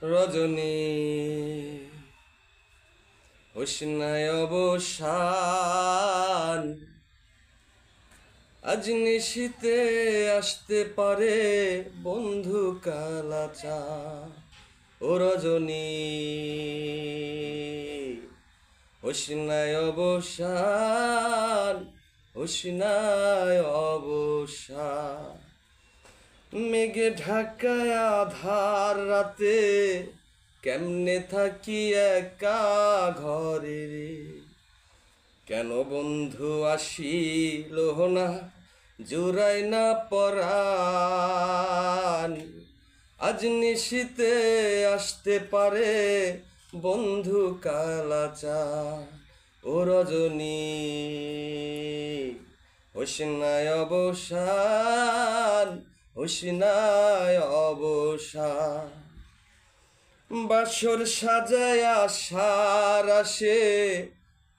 রজনী হোসনায় অবসান, আজ নিশীতে আসতে পারে বন্ধু কালাচান। ও রজনী হোসনায় অবসান, হোসনায় অবসান। মেঘে ঢাকায় আধার রাতে কেমনে থাকি একা ঘরে রে। কেন বন্ধু আসিল না, জুড়াই না পরাণ। আজ নিশীতে আসতে পারে বন্ধু কালাচান। ও রজনী হোসনায় অবসান, হোসনায় অবসান। বাসর সাজায় আশার আসে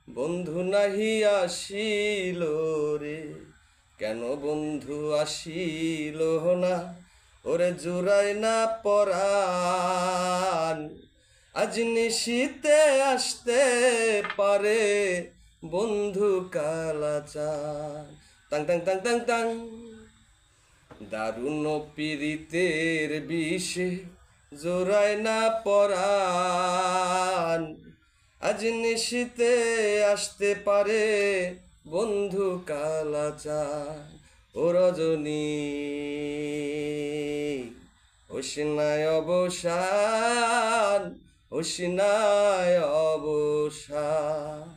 বন্ধু নাহি আসিল রে। কেন বন্ধু আসিল না, ওরে জুড়াই না পরাণ। আজ নিশীতে আসতে পারে বন্ধু কালাচান। তাং তাং তাং তাং তাং। দারুণ পীড়িতের বিষে জোড়ায় না পরাণ। আজ নিশীতে আসতে পারে বন্ধু কালাচান। ও রজনী হোসনায় অবসান, হোসনায় অবসান।